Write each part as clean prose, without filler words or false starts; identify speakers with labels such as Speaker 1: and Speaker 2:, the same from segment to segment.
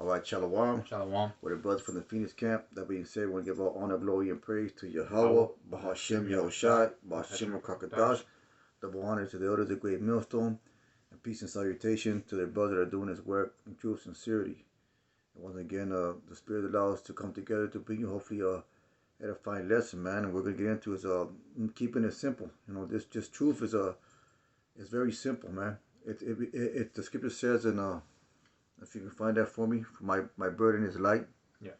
Speaker 1: All right, Shalom.
Speaker 2: Shalom.
Speaker 1: We're the brothers from the Phoenix camp. That being said, we want to give all honor, glory, and praise to Yahweh,
Speaker 2: Yahweh,
Speaker 1: Bahashem
Speaker 2: Bahashem
Speaker 1: Yahushai,
Speaker 2: Yahushai,
Speaker 1: Bahashem
Speaker 2: Bahashem
Speaker 1: Kakadash.
Speaker 2: Rakatash.
Speaker 1: Double honor to the elders of the great millstone, and peace and salutation to their brothers that are doing his work in true sincerity. And once again, the Spirit allows us to come together to bring you hopefully a edifying lesson, man. And we're going to get into is keeping it simple. You know, this just truth is very simple, man. The scripture says in if you can find that for me, my burden is light.
Speaker 2: Yeah.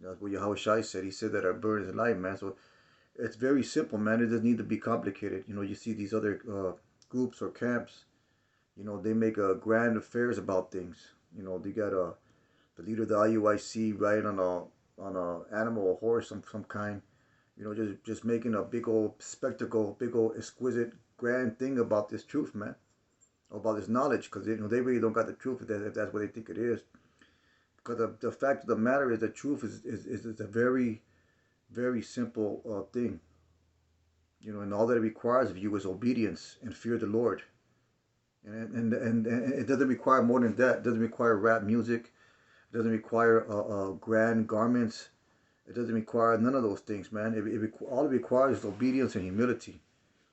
Speaker 1: That's what Yahweh Shai said. He said that our burden is light, man. So it's very simple, man. It doesn't need to be complicated. You know, you see these other groups or camps, you know, they make grand affairs about things. You know, they got the leader of the IUIC riding on a animal or horse of some kind. You know, just making a big old spectacle, big old exquisite grand thing about this truth, man, about this knowledge, because you know they really don't got the truth if that's what they think it is. Because the fact of the matter is, the truth is a very, very simple thing. You know, and all that it requires of you is obedience and fear the Lord. And it doesn't require more than that. It doesn't require rap music. It doesn't require grand garments. It doesn't require none of those things, man. All it requires is obedience and humility.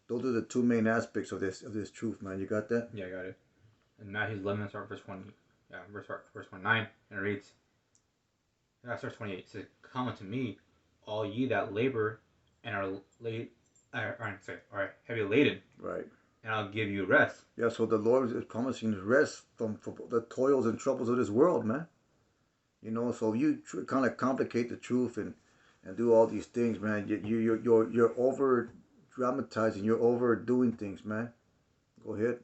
Speaker 1: Those are the two main aspects of this truth, man. You got that?
Speaker 2: Yeah, I got it. And Matthew 11, start verse 20. Yeah, verse 29, and it reads, verse 28. It says, "Come unto me, all ye that labor and are heavy laden,
Speaker 1: Right.
Speaker 2: and I'll give you rest."
Speaker 1: Yeah, so the Lord is promising rest from the toils and troubles of this world, man. You know, so if you kind of complicate the truth and do all these things, man, you're over dramatizing, you're overdoing things, man. Go ahead.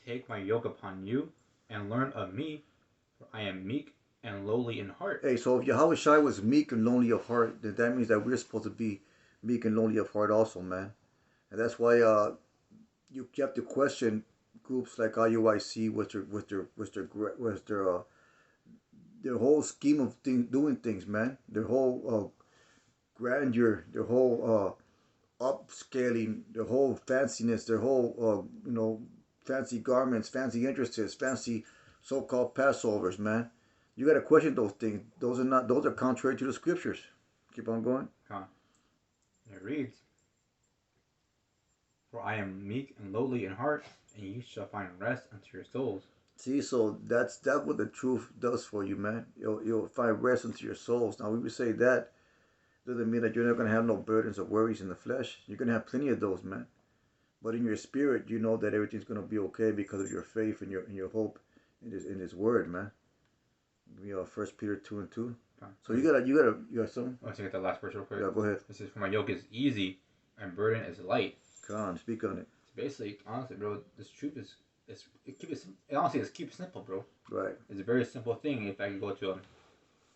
Speaker 2: Take my yoke upon you and learn of me, for I am meek and lowly in heart.
Speaker 1: Hey, so if Yahweh Shai was meek and lonely of heart, then that means that we're supposed to be meek and lonely of heart also, man. And that's why you have to question groups like IUIC with their whole scheme of doing things, man. Their whole grandeur, their whole upscaling, their whole fanciness, their whole fancy garments, fancy interests, fancy so-called Passovers, man. You got to question those things. Those are contrary to the scriptures. Keep on going.
Speaker 2: It reads, "For I am meek and lowly in heart, and you shall find rest unto your souls."
Speaker 1: See, so that's what the truth does for you, man. You'll find rest into your souls. Now, we would say that doesn't mean that you're not going to have no burdens or worries in the flesh. You're going to have plenty of those, man. But in your spirit, you know that everything's going to be okay because of your faith and your hope in His word, man. We are 1 Peter 2:2. So you got something?
Speaker 2: I want to get the last verse real quick.
Speaker 1: Yeah, go ahead.
Speaker 2: It says, "For my yoke is easy and burden is light."
Speaker 1: Come on, speak on it.
Speaker 2: So basically, honestly, bro, this truth honestly, it's keep it simple, bro.
Speaker 1: Right.
Speaker 2: It's a very simple thing. If I can go to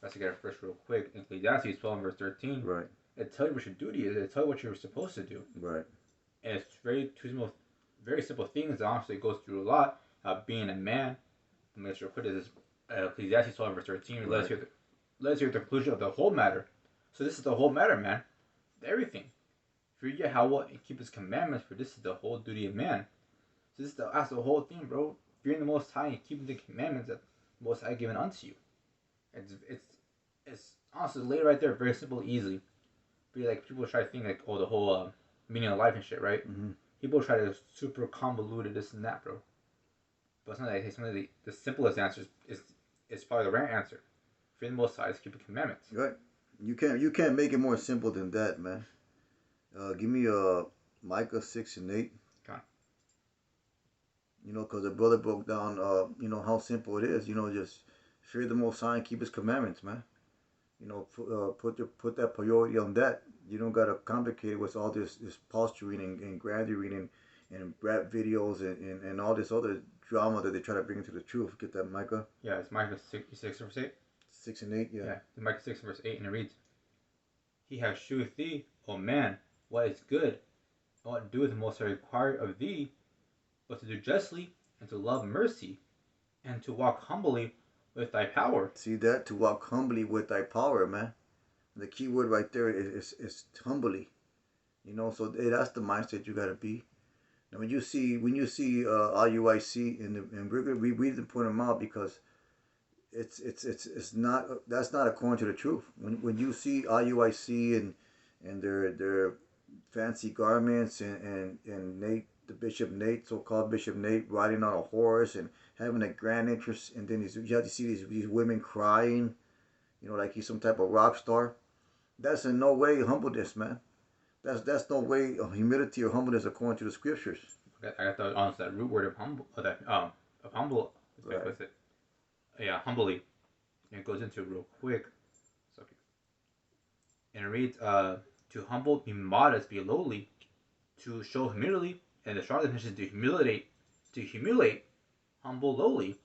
Speaker 2: let's get it first real quick. Ecclesiastes 12 verse 13.
Speaker 1: Right.
Speaker 2: It tells you what your duty is. It tells you what you're supposed to do.
Speaker 1: Right.
Speaker 2: And it's very simple things. That honestly goes through a lot. Being a man. I'm gonna real quick. This is Ecclesiastes 12 verse 13.
Speaker 1: Right.
Speaker 2: Let us hear the conclusion of the whole matter. So this is the whole matter, man. Everything. Fear Yahweh and keep His commandments, for this is the whole duty of man. So that's the whole thing, bro. Fearing the Most High and keeping the commandments that the Most High given unto you. It's honestly laid right there, very simple, easy. But like people try to think like, oh, the whole meaning of life and shit, right?
Speaker 1: Mm-hmm.
Speaker 2: People try to super convoluted this and that, bro. But it's not like some of the simplest answers is probably the right answer. Fear the Most High is keep the commandments.
Speaker 1: Right. You can't make it more simple than that, man. Give me Micah 6:8.
Speaker 2: Okay.
Speaker 1: You know, because the brother broke down, how simple it is. You know, just fear the Most High and keep His commandments, man. You know, put that priority on that. You don't gotta complicate it with all this posturing and grandiering and rap videos and all this other drama that they try to bring into the truth. Get that, Micah?
Speaker 2: Yeah, it's Micah 6 verse 8.
Speaker 1: 6 and 8, yeah.
Speaker 2: Yeah, Micah 6 verse 8, and it reads, "He has shewed thee, O man, what is good, and what doeth the Most High require of thee, but to do justly, and to love mercy, and to walk humbly with thy power."
Speaker 1: See that? To walk humbly with thy power, man. The key word right there is humbly. You know, so that's the mindset you gotta be. Now, when you see IUIC and we didn't point them out because it's not, that's not according to the truth. When you see IUIC and their fancy garments and Nate, the Bishop Nate, so-called Bishop Nate, riding on a horse and having a grand entrance, and then you have to see these women crying, like he's some type of rock star. That's in no way humbleness, man. That's no way of humility or humbleness according to the scriptures.
Speaker 2: I got the honest that root word of humble, of humble.
Speaker 1: Right.
Speaker 2: What's it? Yeah, humbly. And it goes into it real quick. So, and it reads, to humble, be modest, be lowly, to show humility, and the strong definition is to humiliate, humble, lowly.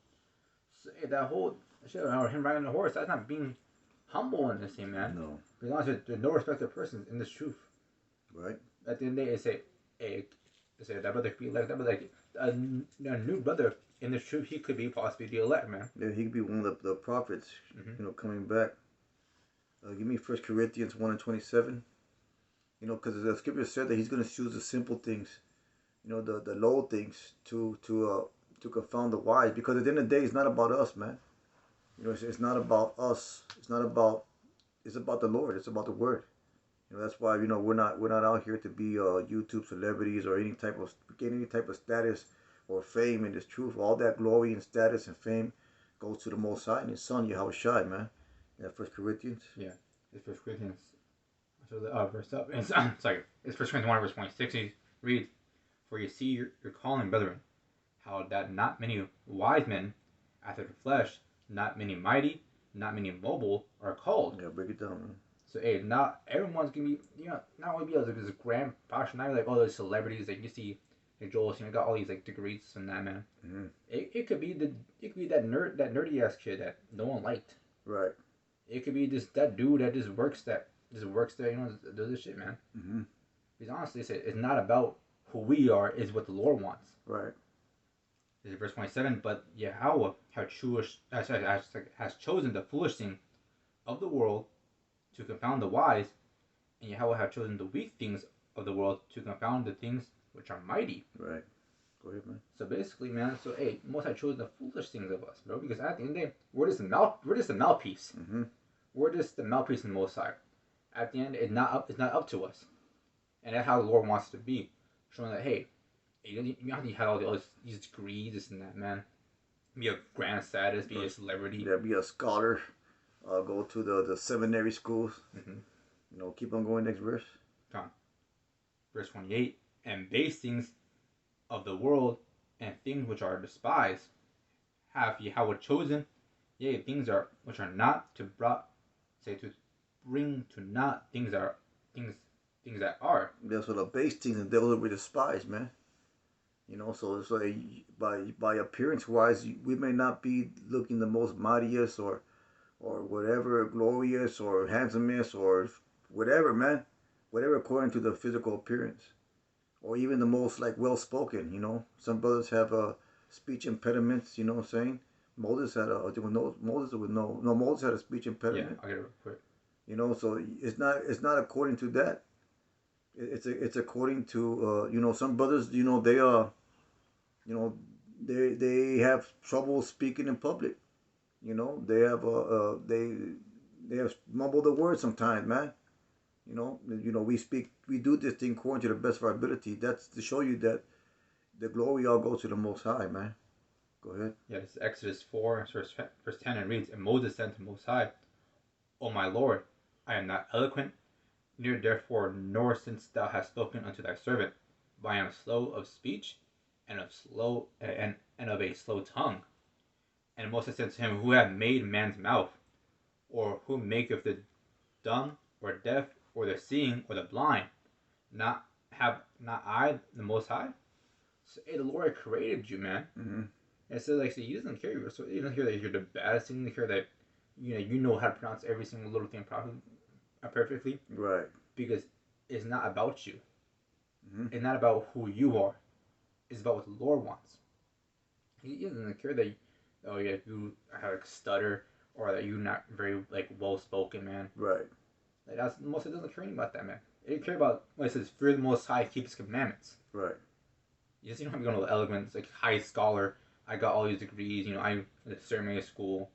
Speaker 2: So, that whole shit about him riding on a horse, that's not being humble in this thing, man.
Speaker 1: No.
Speaker 2: Because honestly, there's no respect of persons in this truth.
Speaker 1: Right.
Speaker 2: At the end of the day, they say that brother could be elect. That brother, like a new brother in the truth, he could be possibly the elect, man.
Speaker 1: Yeah, he could be one of the prophets, coming back. Give me 1 Corinthians 1:27. Because the scripture said that he's going to choose the simple things, the low things to confound the wise. Because at the end of the day, it's not about us, man. It's not about us. It's about the Lord. It's about the Word. That's why we're not out here to be YouTube celebrities or get any type of status or fame in this truth. All that glory and status and fame goes to the Most High and His Son Yahushua, man. First Corinthians.
Speaker 2: Yeah, it's First Corinthians. So the verse up. It's sorry. It's First Corinthians 1 verse 26. He reads, "For you see your calling, brethren, how that not many wise men after the flesh, not many mighty, not many mobile are called."
Speaker 1: Yeah, break it down, man.
Speaker 2: So not everyone's gonna be, not only be able to this grand passion, not like all those celebrities like you see, like Joel, got all these like degrees and that, man.
Speaker 1: Mm-hmm.
Speaker 2: It could be that nerdy ass kid that no one liked.
Speaker 1: Right.
Speaker 2: It could be that dude that just works there, does this shit, man.
Speaker 1: Mm-hmm.
Speaker 2: Because honestly, it's not about who we are, it's what the Lord wants.
Speaker 1: Right.
Speaker 2: This is verse 27. But Yahweh has chosen the foolish thing of the world to confound the wise, and Yahweh have chosen the weak things of the world to confound the things which are mighty.
Speaker 1: Right. Go ahead, man.
Speaker 2: So basically, man, Most High chose the foolish things of us, bro. Because at the end of the day, we're just a mouthpiece.
Speaker 1: Mm-hmm.
Speaker 2: We're just the mouthpiece in the Most High. At the end, it's not up to us, and that's how the Lord wants it to be, showing that hey, you don't have to have all these degrees, this and that, man. Be a grand status, be a celebrity.
Speaker 1: Yeah, be a scholar. Go to the seminary schools.
Speaker 2: Mm-hmm.
Speaker 1: Keep on going. Next verse.
Speaker 2: Come on. Verse 28. And base things of the world and things which are despised have Yahweh chosen, yea, things which are not to bring to naught things that are.
Speaker 1: Yeah, so the base things and those we despise, man. So it's like by appearance wise, we may not be looking the most mightiest or whatever, glorious or handsomest or whatever, man. Whatever according to the physical appearance. Or even the most like well spoken, Some brothers have speech impediments, you know what I'm saying? Moses had Moses had a speech impediment.
Speaker 2: Yeah, I'll get it real quick.
Speaker 1: So it's not according to that. It's according to some brothers, they have trouble speaking in public. They have they have mumbled the words sometimes, man. We do this thing according to the best of our ability. That's to show you that the glory all goes to the Most High, man. Go ahead.
Speaker 2: Yeah, this is Exodus 4, verse 10, and reads, And Moses said to Most High, O my Lord, I am not eloquent, neither therefore, nor since thou hast spoken unto thy servant, but I am slow of speech, and of a slow tongue. And Moses said to him, Who hath made man's mouth, or who maketh the dumb, or deaf, or the seeing, or the blind? Not I, the Most High? So, hey, the Lord created you, man.
Speaker 1: Mm-hmm.
Speaker 2: And so, He doesn't care. So He doesn't care that you're the baddest. He doesn't care that you know how to pronounce every single little thing perfectly.
Speaker 1: Right.
Speaker 2: Because it's not about you.
Speaker 1: Mm-hmm.
Speaker 2: It's not about who you are. It's about what the Lord wants. He doesn't care that you have a stutter or that you're not very well spoken, man.
Speaker 1: Right.
Speaker 2: That's Moses doesn't care about that, man. He care about what it says, fear the Most High, keep His commandments.
Speaker 1: Right.
Speaker 2: You don't have to go to eloquence, high scholar. I got all these degrees. I went to seminary school.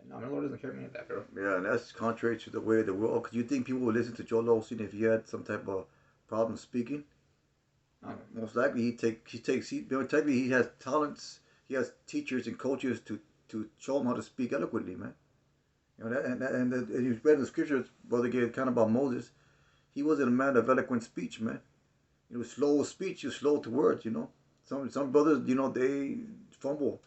Speaker 2: No, my Lord doesn't care about any of that, bro.
Speaker 1: Yeah, and that's contrary to the way of the world. Because you think people would listen to Joel Osteen if he had some type of problem speaking? You
Speaker 2: Um,
Speaker 1: know, most likely technically he has talents. He has teachers and coaches to show him how to speak eloquently, man. You know that, and you read the scriptures, Brother Gay, kind of about Moses. He wasn't a man of eloquent speech, man. He was slow of speech. He was slow to words. You know, some brothers, you know, they fumble.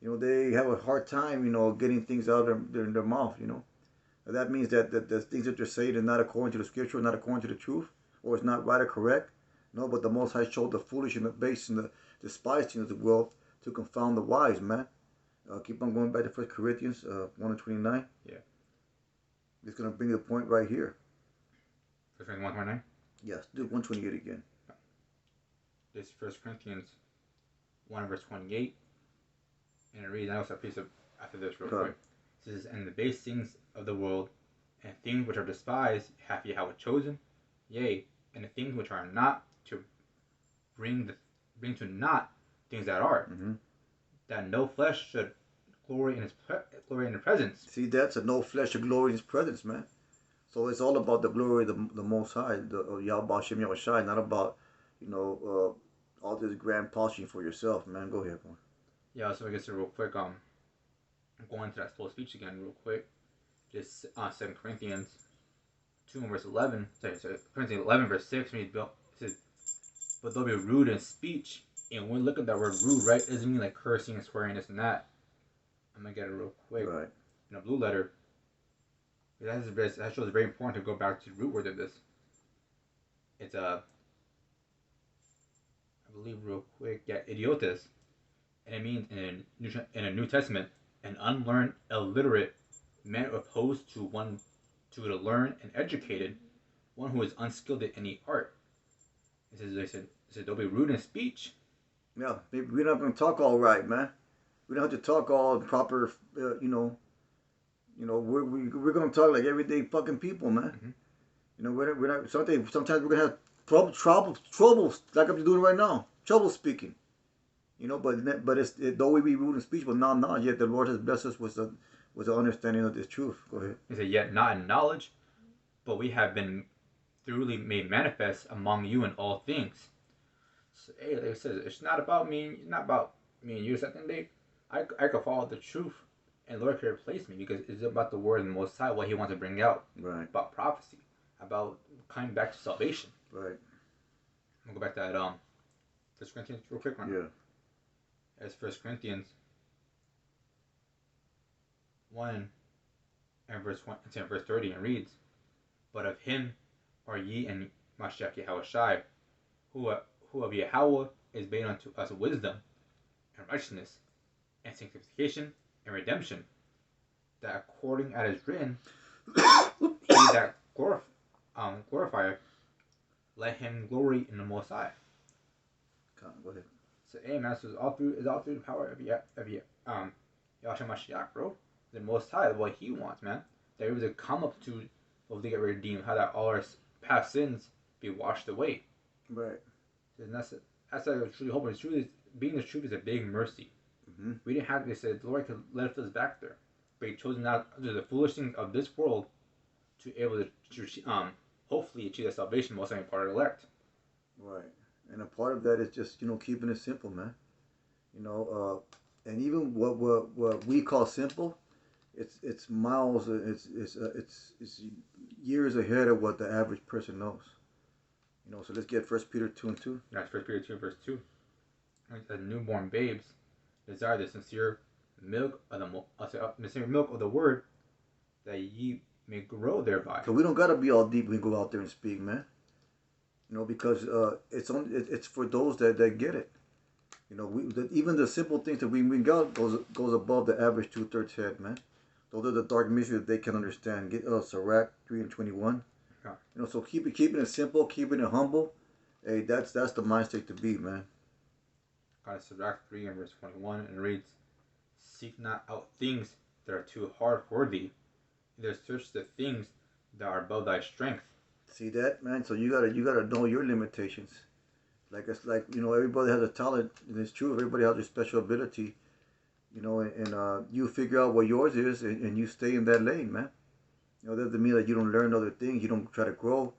Speaker 1: You know, they have a hard time, you know, getting things out of their mouth. You know, and that means that the things that they're saying are not according to the scripture, not according to the truth, or it's not right or correct. No, but the Most High showed the foolish and the base and the despised of the world to confound the wise, man. Keep on going back to 1 Corinthians 1 and 29.
Speaker 2: Yeah.
Speaker 1: It's going to bring the point right here.
Speaker 2: 1 Corinthians 1:29.
Speaker 1: Yes, do 128 again.
Speaker 2: This 1 Corinthians 1 verse 28. And it reads, I also piece of after this real quick. It says, and the base things of the world, and things which are despised, hath Yahweh chosen, yea, and the things which are not, to bring to naught things that are, that no flesh should glory in the presence.
Speaker 1: See, that's a no flesh should glory in his presence, man. So it's all about the glory of the Most High, the Yahweh Shem Yahweh, not about, you know, all this grand posturing for yourself, man. Go ahead, boy.
Speaker 2: Yeah, so I guess real quick, I'm going to that slow speech again real quick. Just 2 Corinthians 2 verse 11. Sorry, Corinthians 11 verse 6. It says, but they'll be rude in speech. And when we look at that word rude, right, it doesn't mean like cursing and swearing, this and that. I'm going to get it real quick.
Speaker 1: Right.
Speaker 2: In a blue letter, that shows very important to go back to the root word of this. It's I believe real quick, yeah, idiotes. And it means in a New Testament, an unlearned, illiterate man opposed to one to the learned and educated, one who is unskilled in any art. They said they'll be rude in speech.
Speaker 1: Yeah, we're not going to talk all right, man. We don't have to talk all proper, you know. You know, we're going to talk like everyday fucking people, man.
Speaker 2: Mm-hmm.
Speaker 1: You know, we're not. Sometimes we're going to have trouble like I'm doing right now. Trouble speaking. You know, but it's though we be rude in speech, but not yet the Lord has blessed us with the understanding of this truth. Go ahead.
Speaker 2: He said, yet not in knowledge, but we have been thoroughly made manifest among you in all things. So, hey, like I said, it's not about me. It's not about me and you. Second day, I could follow the truth, and the Lord could replace me because it's about the word of the Most High, what He wants to bring out.
Speaker 1: Right.
Speaker 2: About prophecy, about coming back to salvation.
Speaker 1: Right.
Speaker 2: I'm gonna go back to that 1 Corinthians real quick, right?
Speaker 1: Yeah.
Speaker 2: As 1 Corinthians 1 and verse 30, and reads, but of Him are ye in Mashiach Yahushai, who of Yahweh is made unto us wisdom and righteousness and sanctification and redemption, that according as is written, he that glorifieth, let him glory in the Most High.
Speaker 1: Go ahead.
Speaker 2: So, hey man, so it's all through the power of Yahshua Mashiach, bro. The Most High, what He wants, man. That we would come up to, hopefully get redeemed, how that all our past sins be washed away.
Speaker 1: Right.
Speaker 2: And that's what I truly hope. Being the truth is a big mercy.
Speaker 1: Mm-hmm.
Speaker 2: We didn't have to. They said the Lord could let us back there, but He chose not to the foolish things of this world to be able to hopefully achieve that salvation while being part of the elect.
Speaker 1: Right. And a part of that is just, you know, keeping it simple, man. You know, and even what we call simple, it's miles, it's years ahead of what the average person knows. You know, so let's get 1 Peter 2 and 2.
Speaker 2: That's 1 Peter 2 verse 2. The newborn babes desire the sincere milk of the word, that ye may grow thereby.
Speaker 1: So we don't gotta be all deep when we go out there and speak, man. You know, because it's for those that get it. You know, even the simple things that we got goes above the average 2/3 head, man. Those are the dark mysteries that they can understand. Get Sirach 3 and 21.
Speaker 2: Yeah.
Speaker 1: You know, so keeping it simple, keeping it humble. Hey, that's the mind state to be, man.
Speaker 2: Got Sirach 3 and verse 21, and it reads, seek not out things that are too hard for thee, either search the things that are above thy strength.
Speaker 1: See that, man? So you gotta know your limitations. Like, it's like, you know, everybody has a talent, and it's true. Everybody has a special ability. You know, and you figure out what yours is, and you stay in that lane, man. You know, that doesn't mean that you don't learn other things, you don't try to grow.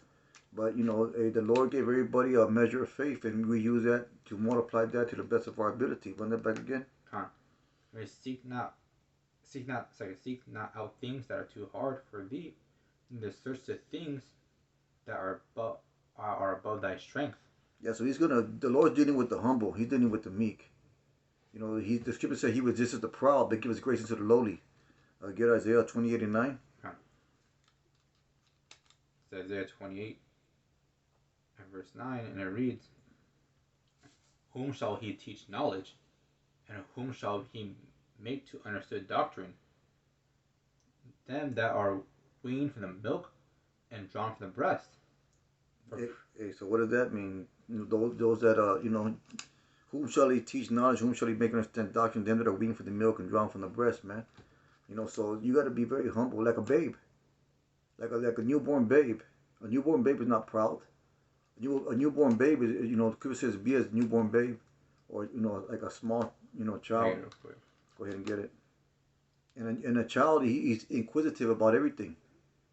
Speaker 1: But, you know, the Lord gave everybody a measure of faith, and we use that to multiply that to the best of our ability. Run that back again.
Speaker 2: Huh. Seek not out things that are too hard for thee, and search the things that are above thy strength.
Speaker 1: Yeah, so the Lord's dealing with the humble, he's dealing with the meek. You know, the scripture said he resists the proud, but gives grace to the lowly. Get Isaiah 28 and 9.
Speaker 2: Huh. It's Isaiah 28 and verse 9, and it reads, whom shall he teach knowledge, and whom shall he make to understand doctrine? Them that are weaned from the milk and drawn from the breast.
Speaker 1: Hey, so what does that mean? You know, those that you know, whom shall he teach knowledge? Whom shall he make understand doctrine? Them that are weaned from the milk and drawn from the breast, man. You know, so you got to be very humble, like a babe, like a newborn babe. A newborn babe is not proud. A newborn babe is, you know, the scripture says, be as a newborn babe, or, you know, like a small, you know, child. Go ahead and get it. And a child, he's inquisitive about everything.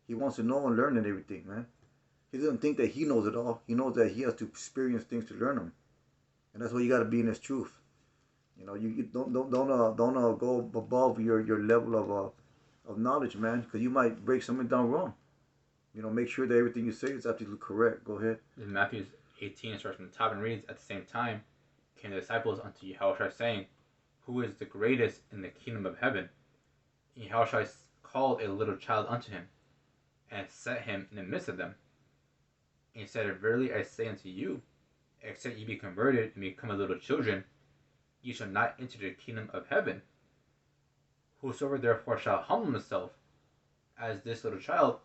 Speaker 1: He wants to know and learn and everything, man. He doesn't think that he knows it all. He knows that he has to experience things to learn them, and that's why you got to be in His truth. You know, you don't go above your level of knowledge, man, because you might break something down wrong. You know, make sure that everything you say is absolutely correct. Go ahead.
Speaker 2: In Matthew 18, it starts from the top and reads, at the same time came the disciples unto Yahushua, saying, who is the greatest in the kingdom of heaven? And Yahushua called a little child unto him, and set him in the midst of them. And he said, verily I say unto you, except ye be converted and become as little children, ye shall not enter the kingdom of heaven. Whosoever therefore shall humble himself as this little child,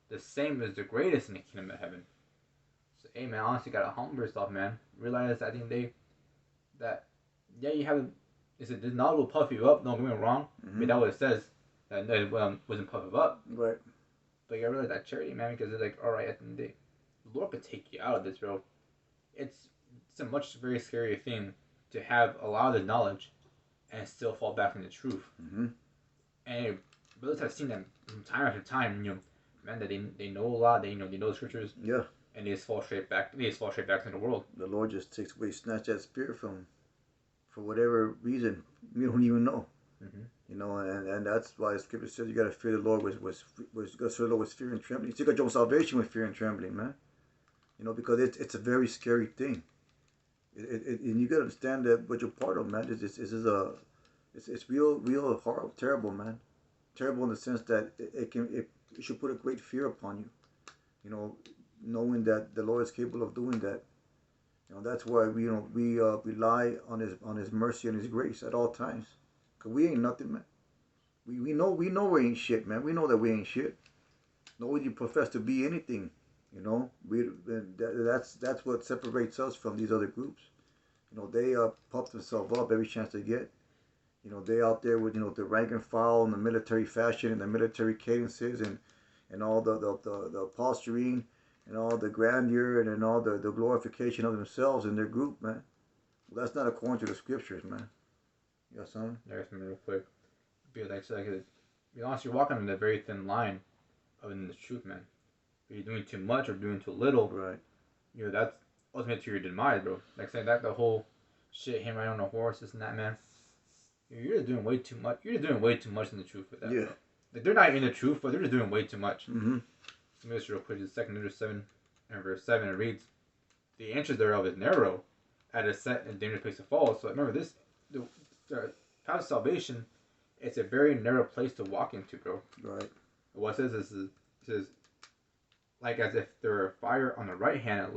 Speaker 2: the same is the greatest in the kingdom of heaven. So, hey man, honestly, you gotta humble yourself, man. Realize at the end of the day that, yeah, you haven't. This knowledge will puff you up. Don't get me wrong.
Speaker 1: Mm-hmm.
Speaker 2: I mean, that's what it says. That wasn't puff you up.
Speaker 1: Right.
Speaker 2: But you gotta realize that charity, man, because it's like, all right, at the end of the day, the Lord could take you out of this, bro. It's a very scary thing to have a lot of the knowledge and still fall back into truth.
Speaker 1: Mm-hmm.
Speaker 2: And brothers have seen them from time after time. You know, man, that they know a lot. They know the scriptures.
Speaker 1: Yeah.
Speaker 2: And they just fall straight back. They just fall straight back into the world.
Speaker 1: The Lord just takes away, snatch that spirit from them, for whatever reason we don't even know.
Speaker 2: Mm-hmm.
Speaker 1: You know, and that's why the scripture says you got to fear the Lord with fear and trembling. You got your salvation with fear and trembling, man. You know, because it's a very scary thing. And you got to understand that what you're part of, man. It's real horrible, terrible, man. Terrible in the sense that it should put a great fear upon you. You know, knowing that the Lord is capable of doing that. You know, that's why we rely on His mercy and His grace at all times. Cause we ain't nothing, man. We know we ain't shit, man. We know that we ain't shit. Nobody profess to be anything. You know, that's what separates us from these other groups. You know, they puff themselves up every chance they get. You know, they out there with, you know, the rank and file and the military fashion and the military cadences and all the posturing and all the grandeur and all the glorification of themselves and their group, man. Well, that's not according to the scriptures, man. You got something?
Speaker 2: There's something real quick. Because to be honest, you're walking on a very thin line of the truth, man. If you're doing too much or doing too little,
Speaker 1: right?
Speaker 2: You know, that's ultimately to your demise, bro. Like saying that the whole shit, him riding on a horse, this and that, man. You're just doing way too much. You're just doing way too much in the truth with that.
Speaker 1: Yeah.
Speaker 2: Bro. Like they're not in the truth, but they're just doing way too much.
Speaker 1: Mm-hmm.
Speaker 2: Let me just real quick. The 2 Ezra 7 and verse 7, it reads, "The entrance thereof is narrow, at a set and dangerous place to fall." So remember this: the path of salvation. It's a very narrow place to walk into, bro.
Speaker 1: Right.
Speaker 2: What it says, like as if there were fire on the right hand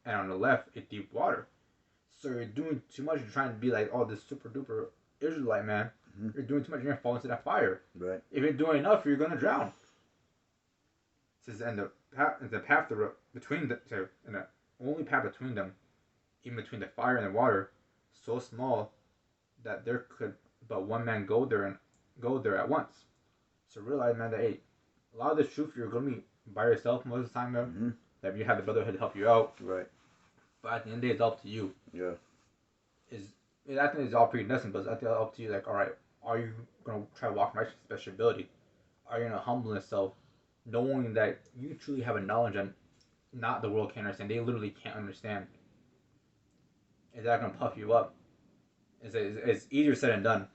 Speaker 2: and on the left a deep water. So you're doing too much. You're trying to be like, oh, this super duper Israelite man. Mm-hmm. You're doing too much. You're gonna fall into that fire.
Speaker 1: Right.
Speaker 2: If you're doing enough, you're gonna drown. It says, and the path between and the only path between them, even between the fire and the water, so small that there could but one man go there at once. So realize, man, that hey, a lot of this truth you're gonna be by yourself most of the time, man. Mm-hmm. That you have the brotherhood to help you out.
Speaker 1: Right.
Speaker 2: But at the end of the day, it's up to you.
Speaker 1: Yeah.
Speaker 2: I think it's all predestined, but it's up to you. Like, all right, Are you gonna try to walk in righteousness best your ability? Are you gonna humble yourself, knowing that you truly have a knowledge and not the world can't understand? They literally can't understand. Is that gonna puff you up? It's easier said than done.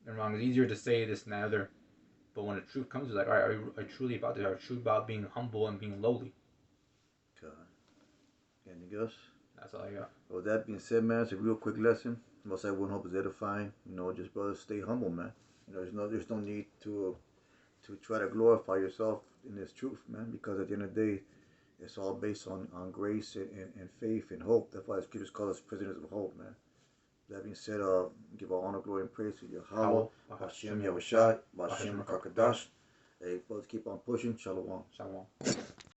Speaker 2: And wrong. It's easier to say this and that other, but when the truth comes, it's like, all right, are you truly about this? Are you truly about being humble and being lowly?
Speaker 1: God. Anything else?
Speaker 2: That's all I got.
Speaker 1: Well, that being said, man, it's a real quick lesson. Most I wouldn't hope is edifying. Just brothers, stay humble, man. There's no need to try to glorify yourself in this truth, man, because at the end of the day, it's all based on grace and faith and hope. That's why the scriptures call us prisoners of hope, man. That being said, give all honor, glory, and praise to Yahweh, Hashem, Yahushai, Bashem, Kakadash. Hey, brothers, keep on pushing. Shalom.
Speaker 2: Shalom.